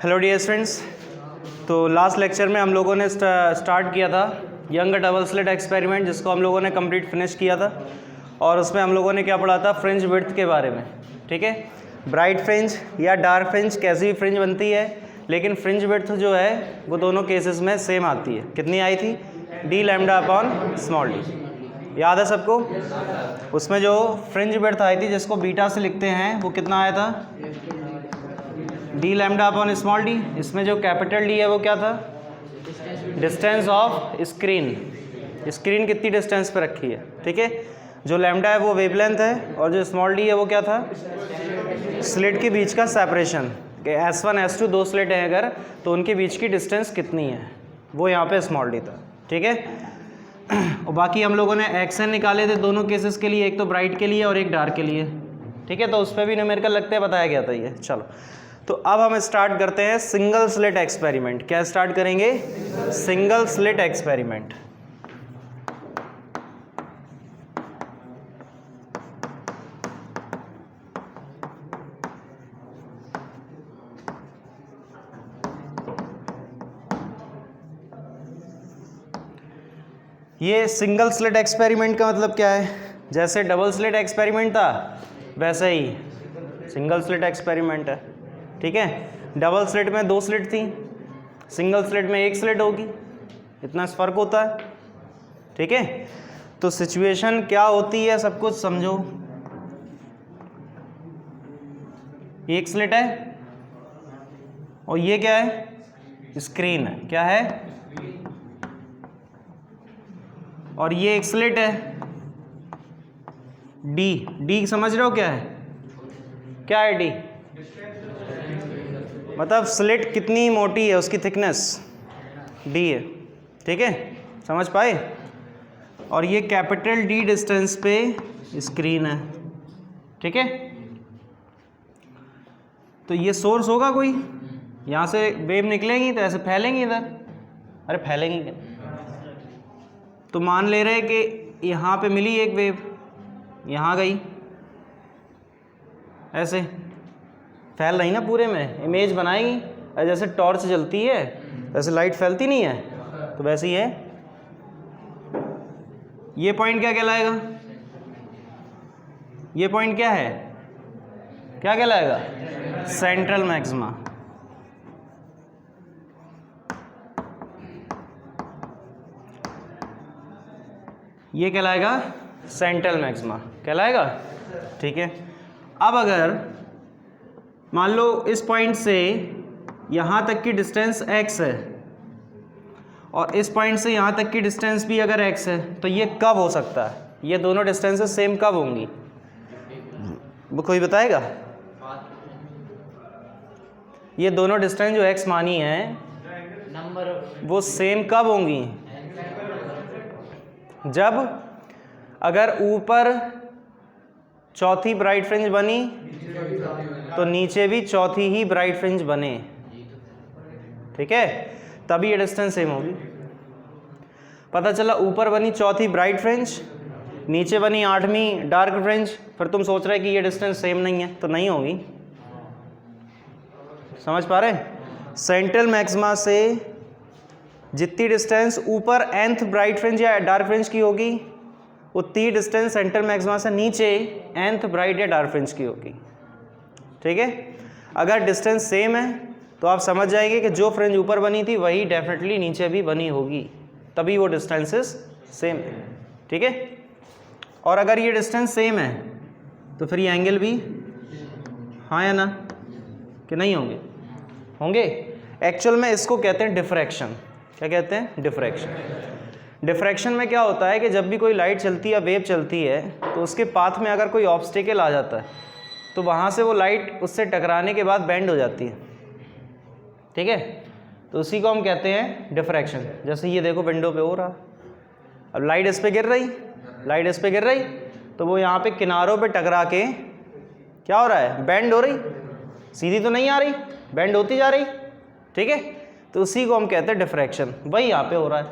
Hello dear students. तो last lecture में हम लोगों ने स्टार्ट किया था यंग डबल स्लिट एक्सपेरिमेंट, जिसको हम लोगों ने कंप्लीट फिनिश किया था। और उसमें हम लोगों ने क्या पढ़ा था, फ्रिंज विड्थ के बारे में। ठीक है, ब्राइट फ्रिंज या डार्क फ्रिंज कैसी भी फ्रिंज बनती है, लेकिन फ्रिंज विड्थ जो है वो दोनों केसेस में सेम आती है। कितनी आई थी? D lambda upon small D. याद है सबको? उसमें जो फ्रिंज विड्थ आई थी जिसको बीटा से लिखते हैं वो कितना आया था? D lambda upon small D. इसमें जो कैपिटल डी है वो क्या था? Distance of screen. स्क्रीन कितनी डिस्टेंस पे रखी है। ठीक है, जो लैम्डा है वो वेवलेंथ है, और जो स्मॉल डी है वो क्या था? स्लिट के बीच का सेपरेशन। S1 S2 दो स्लिट हैं अगर, तो उनके बीच की डिस्टेंस कितनी है, वो यहाँ पे स्मॉल डी था। ठीक है, और बाकी हम लोगों ने एक्सएन निकाले थे दोनों केसेस के लिए, एक तो ब्राइट के लिए और एक डार्क के लिए। ठीक है, तो उस पर भी न्यूमेरिकल लगते हैं, बताया गया था ये। चलो, तो अब हम स्टार्ट करते हैं सिंगल स्लिट एक्सपेरिमेंट। क्या स्टार्ट करेंगे? Single slit experiment. ये सिंगल स्लिट एक्सपेरिमेंट का मतलब क्या है? जैसे डबल स्लिट एक्सपेरिमेंट था वैसे ही सिंगल स्लिट एक्सपेरिमेंट है। ठीक है, डबल स्लिट में दो स्लिट थी, सिंगल स्लिट में एक स्लिट होगी, इतना फर्क होता है। ठीक है, तो सिचुएशन क्या होती है सब कुछ समझो। एक स्लिट है और ये क्या है? स्क्रीन है। क्या है? और ये एक स्लिट है डी। डी समझ रहे हो क्या है? क्या है डी? मतलब स्लिट कितनी मोटी है, उसकी थिकनेस डी है। ठीक है, समझ पाए? और ये कैपिटल डी डिस्टेंस पे स्क्रीन है। ठीक है, तो ये सोर्स होगा कोई, यहाँ से वेव निकलेंगी तो ऐसे फैलेंगी इधर। अरे फैलेंगी, तो मान ले रहे कि यहाँ पे मिली एक वेव, यहाँ गई, ऐसे फैल रही ना पूरे में, इमेज बनाएगी। जैसे टॉर्च जलती है वैसे लाइट फैलती नहीं है, तो वैसे ही है। ये पॉइंट क्या कहलाएगा? ये पॉइंट क्या है? क्या कहलाएगा? Central maxima. ये कहलाएगा सेंट्रल मैक्सिमा, कहलाएगा। ठीक है, अब अगर मान लो इस पॉइंट से यहाँ तक की डिस्टेंस x है और इस पॉइंट से यहाँ तक की डिस्टेंस भी अगर x है, तो ये कब हो सकता है? ये दोनों डिस्टेंसेस सेम कब होंगी? वो कोई बताएगा? ये दोनों डिस्टेंस जो x मानी है वो सेम कब होंगी? जब अगर ऊपर चौथी ब्राइट फ्रिंज बनी तो नीचे भी चौथी ही ब्राइट फ्रिंज बने। ठीक है, तभी ये डिस्टेंस सेम होगी। पता चला ऊपर बनी चौथी ब्राइट फ्रिंज, नीचे बनी आठवीं डार्क फ्रिंज, फिर तुम सोच रहे कि ये डिस्टेंस सेम नहीं है, तो नहीं होगी। समझ पा रहे? सेंट्रल मैक्सिमा से जितनी डिस्टेंस ऊपर nth ब्राइट फ्रिंज या डार्क फ्रिंज की होगी, उतनी डिस्टेंस सेंट्रल मैक्सिमा से नीचे nth ब्राइट या डार्क फ्रिंज की होगी। ठीक है, अगर डिस्टेंस सेम है तो आप समझ जाएंगे कि जो फ्रिंज ऊपर बनी थी वही डेफिनेटली नीचे भी बनी होगी, तभी वो डिस्टेंसेस सेम है। ठीक है, और अगर ये डिस्टेंस सेम है तो फिर ये एंगल भी, हाँ या ना, कि नहीं होंगे? होंगे। एक्चुअल में इसको कहते हैं डिफ्रैक्शन। क्या कहते हैं? डिफ्रैक्शन। डिफ्रैक्शन में क्या होता है कि जब भी कोई लाइट चलती है या वेव चलती है तो उसके पाथ में अगर कोई ऑब्स्टेकल आ जाता है तो वहाँ से वो लाइट उससे टकराने के बाद बेंड हो जाती है। ठीक है, तो उसी को हम कहते हैं डिफ्रैक्शन। जैसे ये देखो विंडो पे हो रहा, अब लाइट इस पे गिर रही, लाइट इस पे गिर रही, तो वो यहाँ पे किनारों पे टकरा के क्या हो रहा है? बेंड हो रही, सीधी तो नहीं आ रही, बेंड होती जा रही। ठीक है, तो उसी को हम कहते हैं डिफ्रैक्शन। वही यहाँ पे हो रहा है,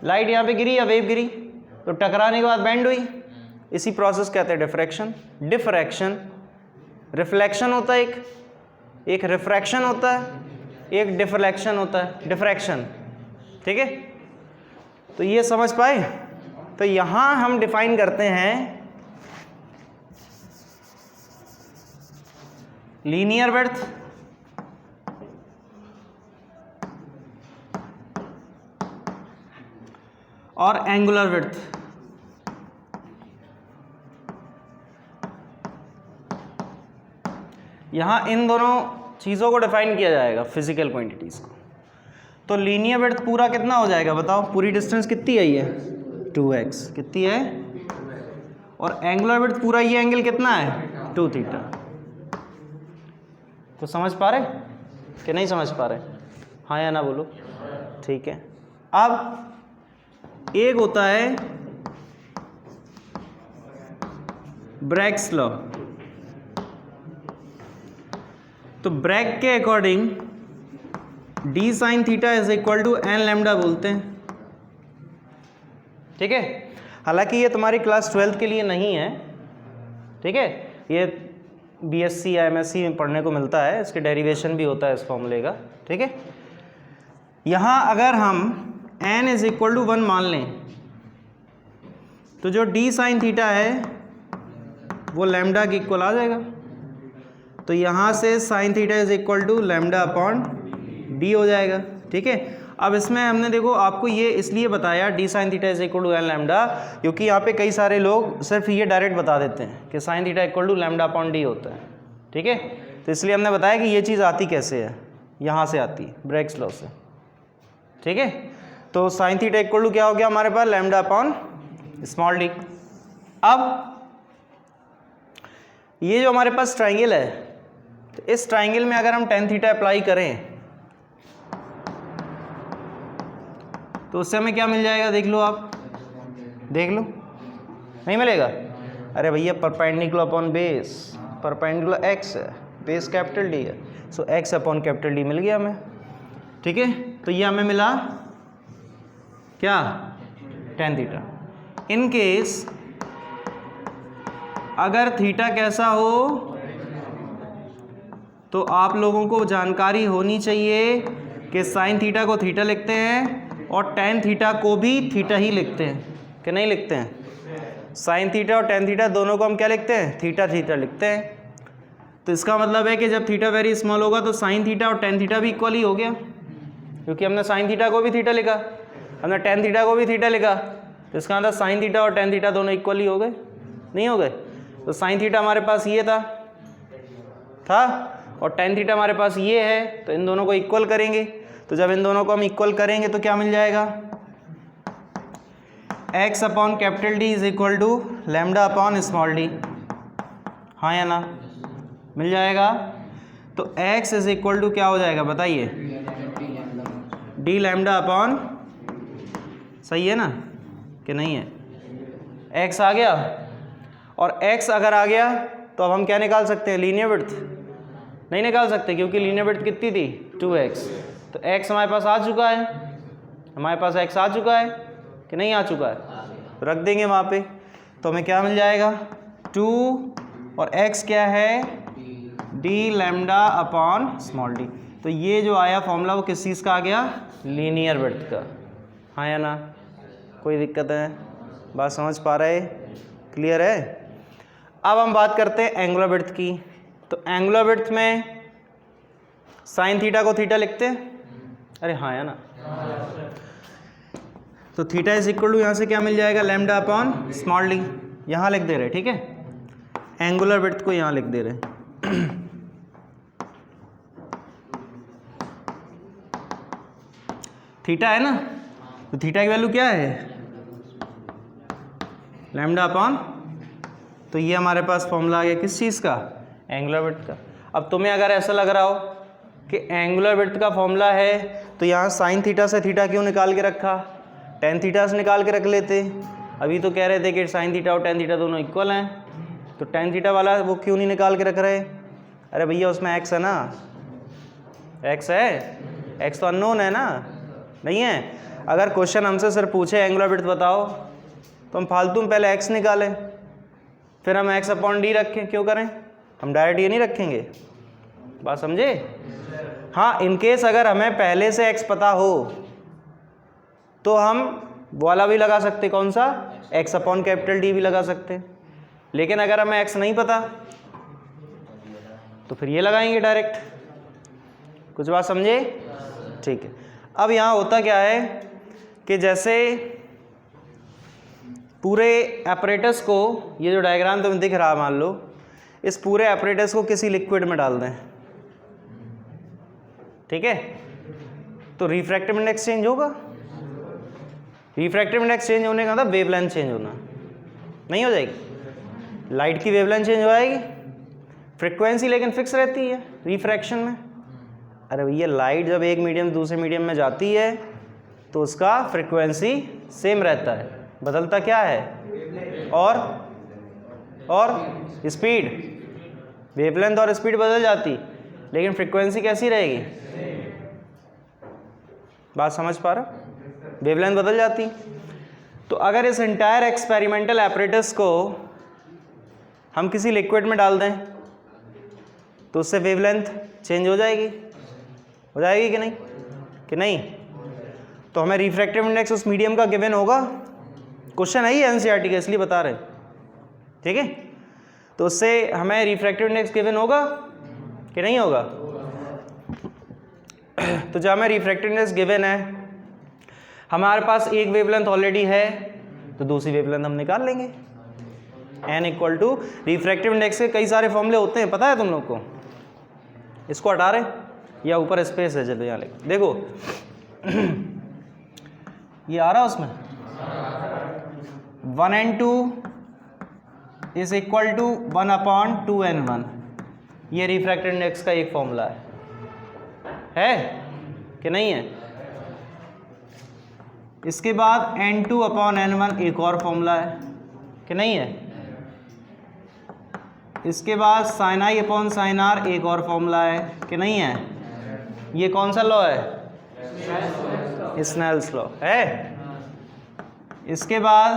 लाइट यहाँ पे गिरी या वेव गिरी तो टकराने के बाद बेंड हुई, इसी प्रोसेस कहते हैं डिफ्रैक्शन। डिफ्रैक्शन, रिफ्लेक्शन होता है एक रिफ्रैक्शन होता है। एक डिफ्लेक्शन होता है, डिफ्रैक्शन, ठीक है। तो ये समझ पाए। तो यहां हम डिफाइन करते हैं लीनियर विड्थ और एंगुलर विड्थ। यहां इन दोनों चीज़ों को डिफाइन किया जाएगा, फिजिकल क्वांटिटीज़ को। तो लीनियर विड्थ पूरा कितना हो जाएगा बताओ, पूरी डिस्टेंस कितनी आई है 2x, कितनी है, और एंगुलर विड्थ पूरा ये एंगल कितना है 2 थीटा। तो समझ पा रहे कि नहीं समझ पा रहे, हाँ या ना बोलो, ठीक है। अब एक होता है ब्रैग्स लॉ। तो ब्रैग के according d sine theta is equal to n lambda बोलते हैं, ठीक है। हालांकि ये तुम्हारी क्लास 12 के लिए नहीं है, ठीक है, ये बीएससी या एमएससी में पढ़ने को मिलता है, इसके डेरिवेशन भी होता है इस फॉर्मूले का, ठीक है। यहाँ अगर हम n इज इक्वल टू 1 मान लें तो जो d साइन थीटा है वो लैम्डा के इक्वल आ जाएगा। तो यहाँ से sine theta is equal to lambda upon d हो जाएगा, ठीक है। अब इसमें हमने देखो आपको ये इसलिए बताया d sine theta is equal to n lambda, क्योंकि यहाँ पे कई सारे लोग सिर्फ ये डायरेक्ट बता देते हैं कि sine theta equal to lambda upon d होता है, ठीक है। तो इसलिए हमने बताया कि ये चीज़ आती कैसे है, यहाँ से आती है ब्रैग्स लॉ से, ठीक है। तो साइन थीटा इक्वल टू क्या हो गया हमारे पास, लैम्डा अपॉन स्मॉल डी। अब ये जो हमारे पास ट्राइंगल है, तो इस ट्राइंगल में अगर हम टेन थीटा अप्लाई करें तो उससे हमें क्या मिल जाएगा, देख लो आप, देख लो, नहीं मिलेगा। अरे भैया perpendicular upon base, perpendicular x है, बेस कैपिटल डी है, सो एक्स अपॉन कैपिटल डी मिल गया हमें, ठीक है। तो ये हमें मिला क्या, टेन थीटा। इन केस अगर थीटा कैसा हो तो आप लोगों को जानकारी होनी चाहिए कि साइन थीटा को थीटा लिखते हैं और टेन थीटा को भी थीटा ही लिखते हैं कि नहीं लिखते हैं। साइन थीटा और टेन थीटा दोनों को हम क्या लिखते हैं, थीटा थीटा लिखते हैं। तो इसका मतलब है कि जब थीटा वेरी स्मॉल होगा तो साइन थीटा और टेन थीटा भी इक्वल ही हो गया, क्योंकि हमने साइन थीटा को भी थीटा लिखा, हमने टेन थीटा को भी थीटा लिखा, तो इसका मतलब साइन थीटा और टेन थीटा दोनों इक्वल ही हो गए, नहीं हो गए। तो साइन थीटा हमारे पास ये था और टेन थीटा हमारे पास ये है, तो इन दोनों को इक्वल करेंगे। तो जब इन दोनों को हम इक्वल करेंगे तो क्या मिल जाएगा, x upon capital D is equal to lambda upon small d, हाँ या ना, मिल जाएगा। तो x इज इक्वल टू क्या हो जाएगा बताइए, डी लैम्डा अपॉन, सही है ना कि नहीं है, x आ गया। और x अगर आ गया तो अब हम क्या निकाल सकते हैं, लीनियर विड्थ नहीं निकाल सकते, क्योंकि लीनियर विड्थ कितनी थी 2x। तो x हमारे पास आ चुका है, हमारे पास x आ चुका है कि नहीं आ चुका है, तो रख देंगे वहाँ पे। तो हमें क्या मिल जाएगा 2 और x क्या है d lambda upon small d। तो ये जो आया फॉर्मूला वो किस चीज़ का आ गया, लीनियर विड्थ का, हाँ या ना, कोई दिक्कत है, बात समझ पा रहे, क्लियर है। अब हम बात करते हैं एंगुलर विड्थ की। तो एंगुलर विड्थ में साइन थीटा को थीटा लिखते हैं, अरे हाँ या ना। तो थीटा इज इक्वल टू यहाँ से क्या मिल जाएगा, लैम्डा अपॉन स्मॉल डी, यहाँ लिख दे रहे, ठीक है। एंगुलर विड्थ को यहाँ लिख दे रहे। थीटा है ना, तो थीटा की वैल्यू क्या है, लैम्डा अपॉन, तो ये हमारे पास फॉर्मूला आ गया किस चीज़ का, एंगुलर विड्थ का। अब तुम्हें अगर ऐसा लग रहा हो कि एंगुलर विड्थ का फॉर्मूला है तो यहाँ साइन थीटा से थीटा क्यों निकाल के रखा, टेन थीटा से निकाल के रख लेते। अभी तो कह रहे थे कि साइन थीटा और टेन थीटा दोनों इक्वल हैं, तो टेन थीटा वाला वो क्यों नहीं निकाल के रख रहे। अरे भैया उसमें एक्स है ना, एक्स है, एक्स तो अननोन है ना, नहीं है। अगर क्वेश्चन हमसे सिर्फ पूछे एंगुलर विड्थ बताओ तो हम फालतू में पहले एक्स निकालें फिर हम एक्स अपॉन डी रखें, क्यों करें, हम डायरेक्ट ये नहीं रखेंगे, बात समझे। हाँ, इनकेस अगर हमें पहले से x पता हो तो हम वाला भी लगा सकते, कौन सा, x अपॉन कैपिटल D भी लगा सकते, लेकिन अगर हमें x नहीं पता तो फिर ये लगाएंगे डायरेक्ट। कुछ बात समझे? ठीक है। अब यहाँ होता क्या है कि जैसे पूरे एपरेटस को, ये जो डायग्राम तुम्हें दिख रहा है, मान लो इस पूरे एपरेटस को किसी लिक्विड में डाल दें, ठीक है, तो रिफ्रैक्टिव इंडेक्स चेंज होगा। रिफ्रैक्टिव इंडेक्स चेंज होने का मतलब वेवलेंथ चेंज होना, नहीं हो जाएगी? लाइट की वेवलेंथ चेंज हो जाएगी, फ्रीक्वेंसी लेकिन फिक्स रहती है रिफ्रैक्शन में। अरे भैया, लाइट जब एक मीडियम से दूसरे मीडियम में जाती है तो उसका फ्रीक्वेंसी सेम रहता है, बदलता क्या है, और स्पीड, वेवलेंथ और स्पीड बदल जाती, लेकिन फ्रीक्वेंसी कैसी रहेगी? बात समझ पा रहा? वेवलेंथ बदल जाती। तो अगर इस एंटायर एक्सपेरिमेंटल एपरेटस को हम किसी लिक्विड में डाल दें तो उससे वेवलेंथ चेंज हो जाएगी कि नहीं? तो हमें रिफ्रैक्टिव इंडेक्स उस मीडियम का गिवन होगा। क्वेश्चन है ही एनसीईआरटी का, इसलिए बता रहे, ठीक है। तो उससे हमें रिफ्रैक्टिव इंडेक्स गिवन होगा कि नहीं होगा? तो जब हमें रिफ्रैक्टिव इंडेक्स गिवन है, हमारे पास एक वेवलेंथ ऑलरेडी है, तो दूसरी वेवलेंथ हम निकाल लेंगे। n equal to refractive index के कई सारे फॉर्मूले होते हैं, पता है तुम लोग को? इसको हटा रहे या ऊपर स्पेस है, चलो यहाँ लेके देखो। ये आ रहा उसमें 1n2 is equal to 1/2n1, ये रिफ्रैक्टिव इंडेक्स का एक फॉर्मूला है कि नहीं है? इसके बाद n2/n1 एक और फॉर्मूला है कि नहीं है? इसके बाद sin i/sin r एक और फॉर्मूला है कि नहीं है? ये कौन सा लॉ है? स्नेल्स लॉ है। इसके बाद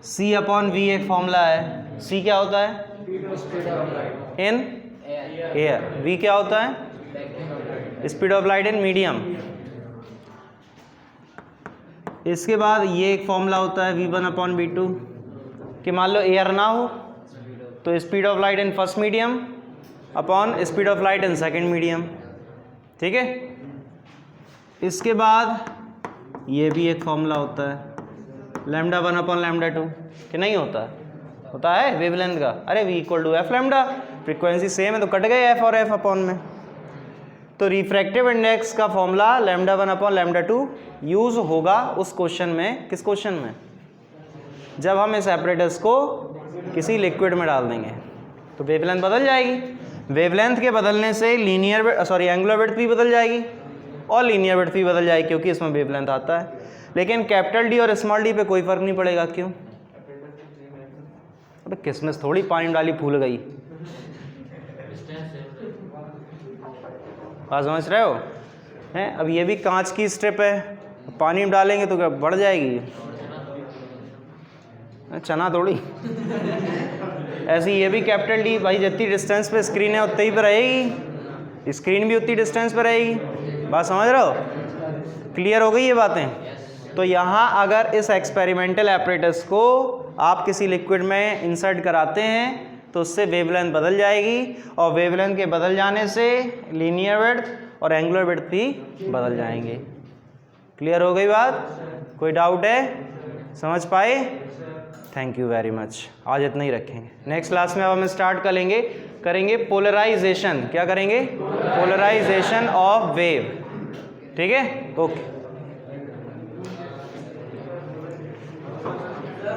c/v एक फॉर्मूला है। c क्या होता है? In air. v क्या होता है? Speed of light in medium. इसके बाद ये एक फॉर्मूला होता है v1/v2 कि मान लो एयर ना हो तो speed of light in first medium upon speed of light in second medium, ठीक है। इसके बाद ये भी एक फॉर्मूला होता है λ1/λ2 कि नहीं होता? होता है वेवलेंथ का। अरे v equal to f lambda, frequency same है तो कट गए एफ और एफ अपॉन में। तो रिफ्रैक्टिव इंडेक्स का फॉर्मूला λ1/λ2 यूज होगा उस क्वेश्चन में। किस क्वेश्चन में? जब हम इस एपरेटस को किसी लिक्विड में डाल देंगे तो वेवलेंथ बदल जाएगी। वेवलेंथ के बदलने से एंगुलर विड्थ भी बदल जाएगी और लीनियर विड्थ भी बदल जाएगी, क्योंकि इसमें वेवलेंथ आता है। लेकिन कैपिटल डी और स्मॉल डी पे कोई फर्क नहीं पड़ेगा। क्यों? अबे किसमिस थोड़ी पानी डाली फूल गई, बात समझ रहे हो? हैं, अब ये भी कांच की स्ट्रिप है, पानी में डालेंगे तो क्या बढ़ जाएगी? चना थोड़ी। ऐसे ये भी कैपिटल डी, भाई जितनी डिस्टेंस पे स्क्रीन है उतनी पे रहेगी, स्क्रीन भी उतनी डिस्टेंस पे रहेगी। बात समझ रहे हो? क्लियर हो गई ये बातें? तो यहाँ अगर इस एक्सपेरिमेंटल एपरेटस को आप किसी लिक्विड में इंसर्ट कराते हैं तो उससे वेवलेंथ बदल जाएगी, और वेवलेंथ के बदल जाने से लीनियर विड्थ और एंगुलर विड्थ भी बदल जाएंगे। क्लियर हो गई बात? कोई डाउट है? समझ पाए? Thank you very much. आज इतना ही रखेंगे। नेक्स्ट क्लास में अब हम स्टार्ट करेंगे पोलराइजेशन। क्या करेंगे? Polarisation of wave. ठीक है, ओके।